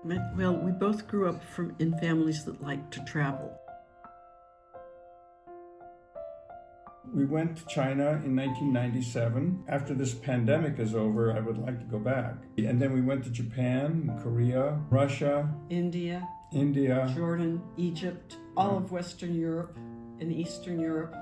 Well, we both grew up in families that liked to travel. We went to China in 1997. After this pandemic is over, I would like to go back. And then we went to Japan, Korea, Russia, India, Jordan, Egypt, all of Western Europe and Eastern Europe.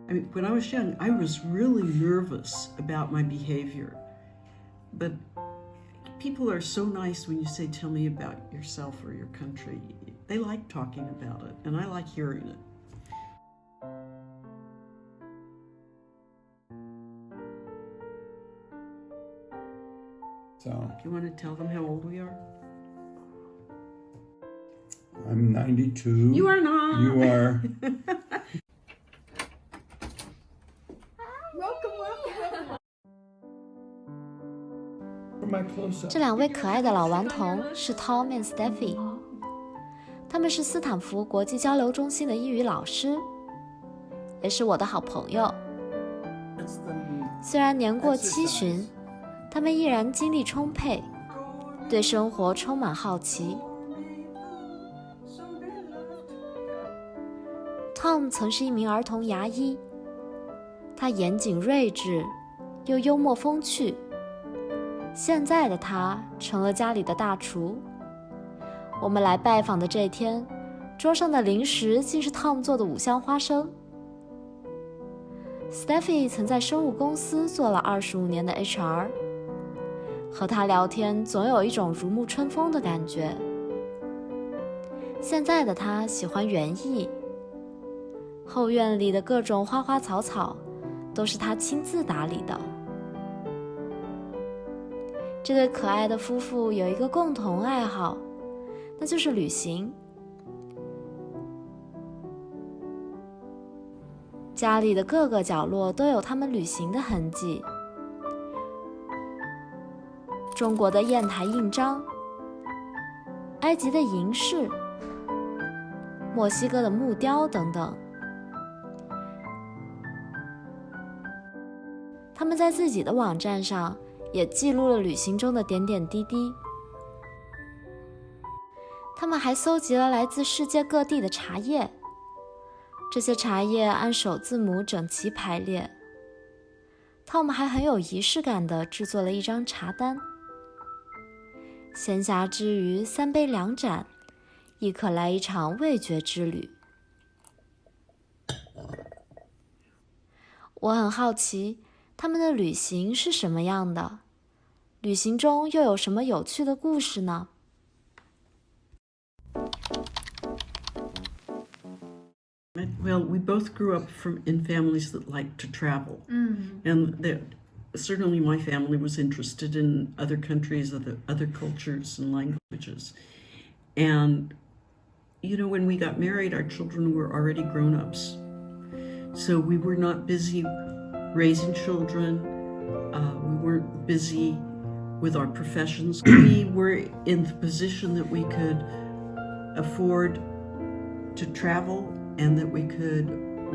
I mean, when I was young, I was really nervous about my behavior. But people are so nice when you say, tell me about yourself or your country. They like talking about it, and I like hearing it. So, do you want to tell them how old we are? I'm 92. You are not. You are. Welcome. 这两位可爱的老顽童是 Tom and Steffi， 他们是斯坦福国际交流中心的英语老师，也是我的好朋友。虽然年过70，他们依然精力充沛，对生活充满好奇。Tom 曾是一名儿童牙医，他严谨睿智，又幽默风趣。现在的他成了家里的大厨。我们来拜访的这天，桌上的零食竟是 Tom 做的5香花生。Steffi 曾在生物公司做了25年的 HR， 和他聊天总有一种如沐春风的感觉。现在的他喜欢园艺，后院里的各种花花草草都是他亲自打理的。这对可爱的夫妇有一个共同爱好，那就是旅行。家里的各个角落都有他们旅行的痕迹。中国的砚台印章，埃及的银饰，墨西哥的木雕等等。他们在自己的网站上也记录了旅行中的点点滴滴。他们还搜集了来自世界各地的茶叶，这些茶叶按首字母整齐排列。Tom 还很有仪式感地制作了一张茶单。闲暇之余，3杯2盏，亦可来一场味觉之旅。我很好奇，他们的旅行是什么样的？旅行中又有什么有趣的故事呢？ Well, we both grew up in families that liked to travel. And certainly my family was interested in other countries, other cultures and languages. And, you know, when we got married, our children were already grown-ups. So we were not busy raising children. We weren't busy with our professions. We were in the position that we could afford to travel and that we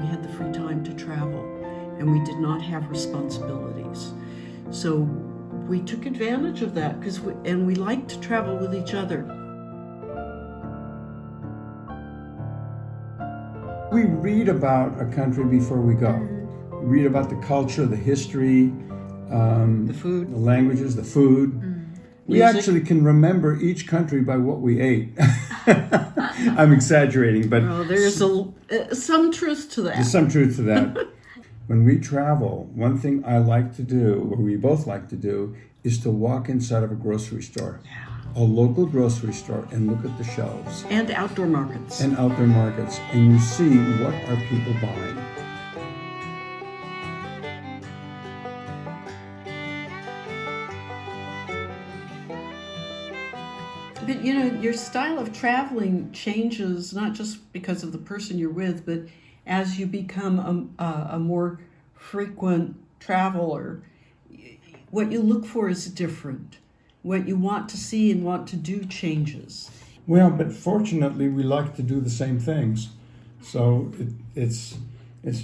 had the free time to travel, and we did not have responsibilities. So we took advantage of that and we liked to travel with each other. We read about a country before we go. We read about the culture, the history, the food, the languages, the food. We actually can remember each country by what we ate. I'm exaggerating, but there's some truth to that. There's some truth to that. When we travel, one thing I like to do, or we both like to do, is to walk inside of a grocery store, a local grocery store, and look at the shelves. And outdoor markets. And outdoor markets. And you see what are people buying. But, you know, your style of traveling changes not just because of the person you're with, but as you become a more frequent traveler, what you look for is different. What you want to see and want to do changes. Well, but fortunately, we like to do the same things. So it's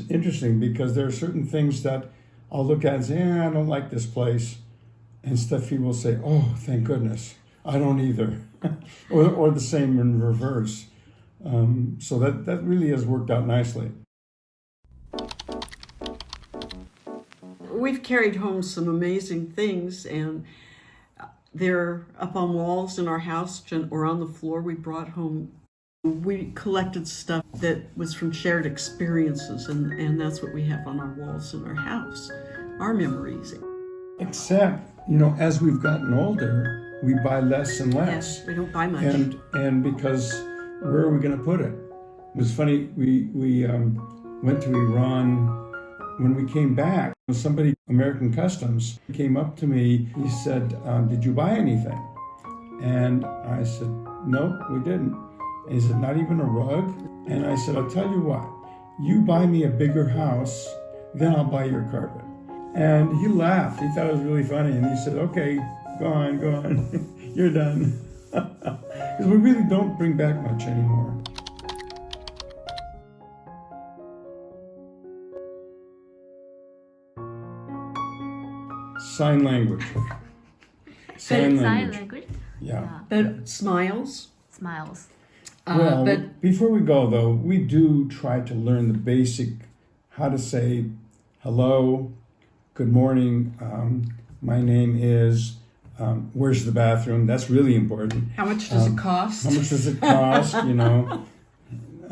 interesting because there are certain things that I'll look at and say, I don't like this place. And Steffi will say, oh, thank goodness, I don't either. or the same in reverse. So that really has worked out nicely. We've carried home some amazing things, and they're up on walls in our house or on the floor. We brought home, we collected stuff that was from shared experiences, and that's what we have on our walls in our house, our memories. Except, as we've gotten older, we buy less and less. Yes, we don't buy much. And because where are we going to put it? It was funny, we went to Iran. When we came back, somebody, American Customs, came up to me. He said, did you buy anything? And I said, no, we didn't. And he said, not even a rug? And I said, I'll tell you what, you buy me a bigger house, then I'll buy your carpet. And he laughed. He thought it was really funny. And he said, okay, go on. You're done. Because we really don't bring back much anymore. Sign language. Sign language? Yeah. But smiles. Smiles. Well, But before we go, though, we do try to learn the basic, how to say hello, good morning, my name is, where's the bathroom? That's really important. how much does it cost? How much does it cost,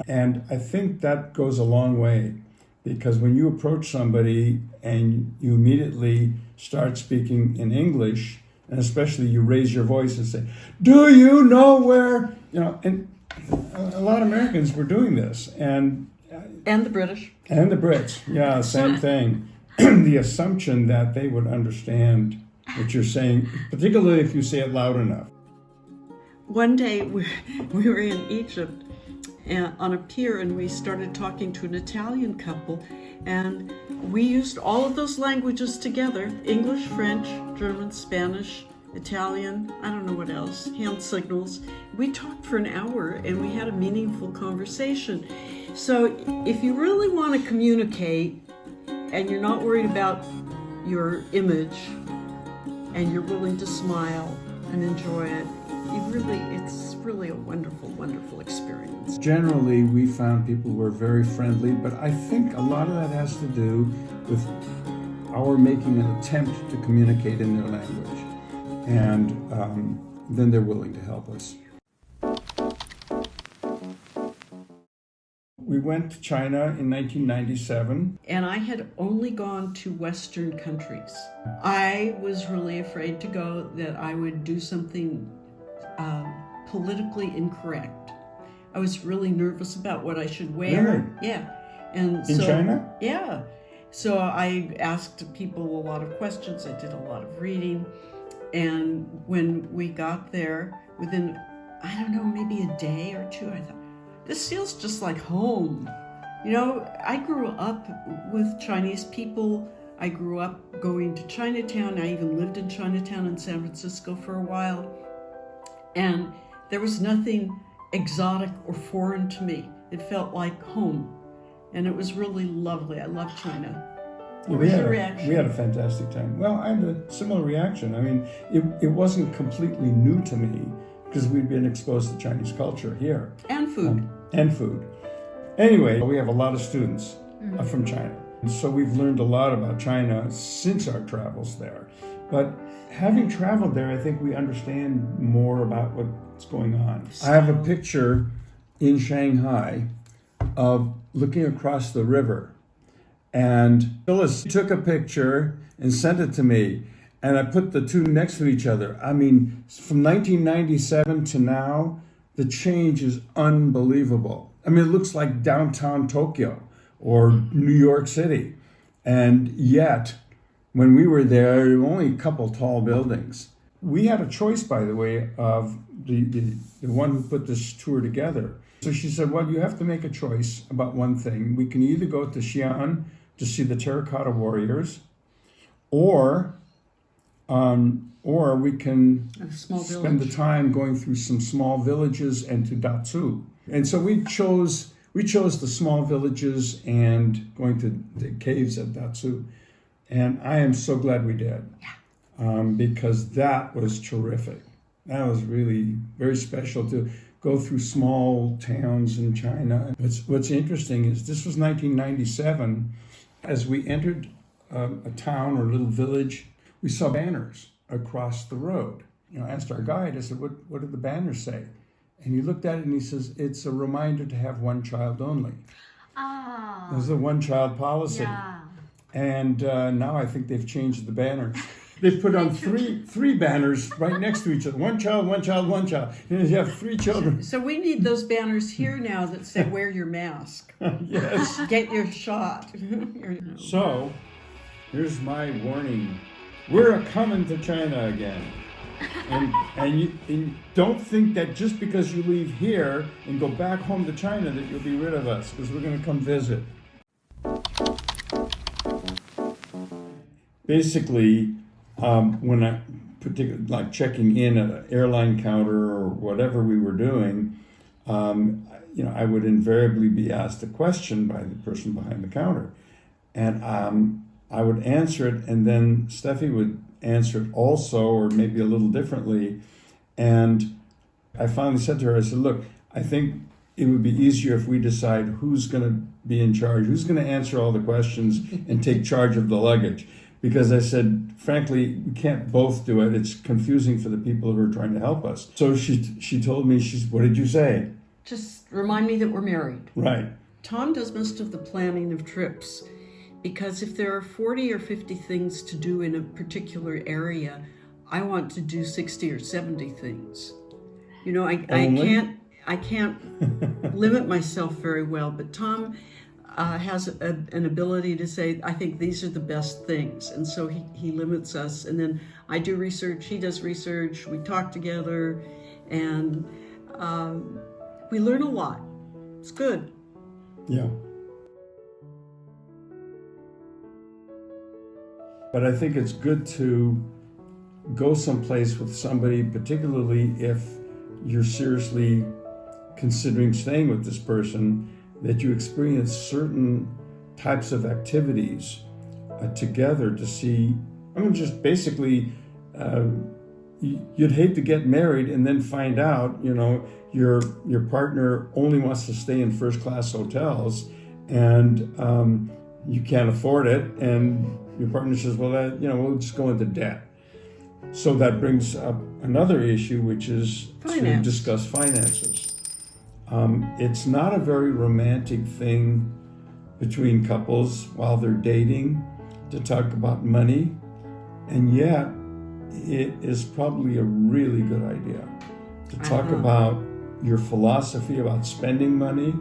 And I think that goes a long way, because when you approach somebody and you immediately start speaking in English, and especially you raise your voice and say, do you know where, and a lot of Americans were doing this, and And the British. the Brits, yeah, same thing. The assumption that they would understand what you're saying, particularly if you say it loud enough. One day we were in Egypt on a pier, and we started talking to an Italian couple, and we used all of those languages together: English, French, German, Spanish, Italian, I don't know what else, hand signals. We talked for an hour and we had a meaningful conversation. So if you really want to communicate and you're not worried about your image and you're willing to smile and enjoy it, it's really a wonderful, wonderful experience. Generally, we found people were very friendly, but I think a lot of that has to do with our making an attempt to communicate in their language. And then they're willing to help us. We went to China in 1997. And I had only gone to Western countries. I was really afraid to go that I would do something politically incorrect. I was really nervous about what I should wear. Really? Yeah. And In China? Yeah. So I asked people a lot of questions. I did a lot of reading. And when we got there, within, I don't know, maybe a day or two, I thought, this feels just like home. I grew up with Chinese people. I grew up going to Chinatown. I even lived in Chinatown in San Francisco for a while. And there was nothing exotic or foreign to me. It felt like home. And it was really lovely. I love China. What was your reaction? We had a fantastic time. Well, I had a similar reaction. I mean, it wasn't completely new to me because we'd been exposed to Chinese culture here. And food. Anyway, we have a lot of students from China. And so we've learned a lot about China since our travels there. But having traveled there, I think we understand more about what's going on. I have a picture in Shanghai of looking across the river. And Phyllis took a picture and sent it to me. And I put the two next to each other. I mean, from 1997 to now, the change is unbelievable. I mean, it looks like downtown Tokyo or New York City. And yet, when we were there were only a couple tall buildings. We had a choice, by the way, of the one who put this tour together. So she said, well, you have to make a choice about one thing. We can either go to Xi'an to see the terracotta warriors, or we can spend the time going through some small villages and to Datsu. And so we chose the small villages and going to the caves at Datsu. And I am so glad we did. because that was terrific. That was really very special to go through small towns in China. What's interesting is this was 1997. As we entered a town or a little village, we saw banners across the road. I asked our guide, I said, what did the banners say? And he looked at it and he says, it's a reminder to have one child only. Ah. There's a one-child policy. Yeah. And now I think they've changed the banners. They've put on three banners right next to each other. One child, one child, one child. And you have 3 children. So we need those banners here now that say, wear your mask. Yes. Get your shot. So, here's my warning. We're a-coming to China again. And you don't think that just because you leave here and go back home to China that you'll be rid of us, because we're going to come visit. Basically, when I particularly like checking in at an airline counter or whatever we were doing, I would invariably be asked a question by the person behind the counter, and I would answer it, and then Steffi would answer it also, or maybe a little differently. And I finally said to her, I said, look, I think it would be easier if we decide who's going to be in charge, who's going to answer all the questions and take charge of the luggage. Because I said, frankly, we can't both do it. It's confusing for the people who are trying to help us. So she told me, what did you say? Just remind me that we're married. Right. Tom does most of the planning of trips, because if there are 40 or 50 things to do in a particular area, I want to do 60 or 70 things. I can't limit myself very well, but Tom has an ability to say, I think these are the best things. And so he limits us. And then I do research, he does research, we talk together, and we learn a lot. It's good. Yeah. But I think it's good to go someplace with somebody, particularly if you're seriously considering staying with this person, that you experience certain types of activities together to see. Just basically, you'd hate to get married and then find out, your partner only wants to stay in first-class hotels, and you can't afford it, and your partner says, well, we'll just go into debt. So that brings up another issue, which is to discuss finances. It's not a very romantic thing between couples while they're dating to talk about money, and yet it is probably a really good idea to talk about your philosophy about spending money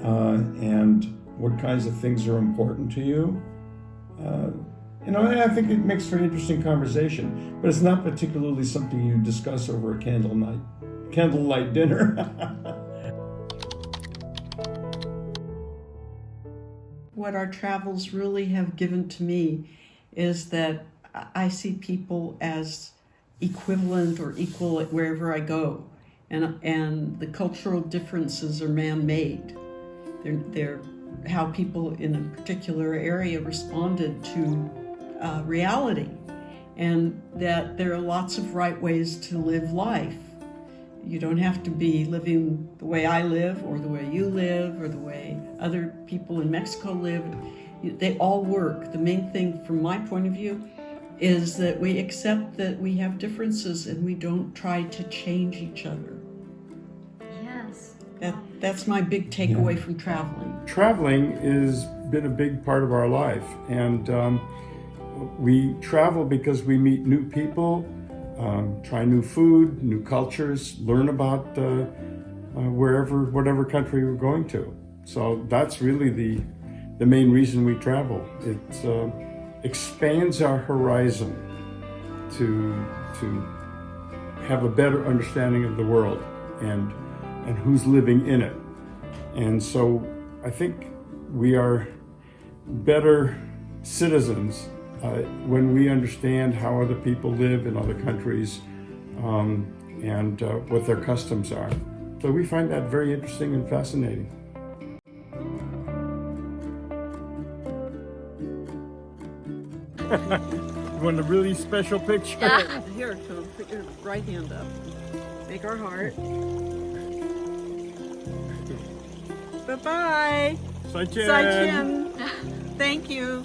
and what kinds of things are important to you. I think it makes for interesting conversation, but it's not particularly something you discuss over a candlelight dinner. What our travels really have given to me is that I see people as equivalent or equal wherever I go, and the cultural differences are man-made. They're how people in a particular area responded to reality, and that there are lots of right ways to live life. You don't have to be living the way I live, or the way you live, or the way other people in Mexico live. They all work. The main thing from my point of view is that we accept that we have differences and we don't try to change each other. Yes. That's my big takeaway from traveling. Traveling has been a big part of our life, and we travel because we meet new people, try new food, new cultures, learn about whatever country we're going to. So that's really the main reason we travel. It expands our horizon to have a better understanding of the world and who's living in it. And so I think we are better citizens when we understand how other people live in other countries and what their customs are. So we find that very interesting and fascinating. want a really special picture? Here, so put your right hand up. Make our heart. Bye-bye. 再见。 再见. Thank you.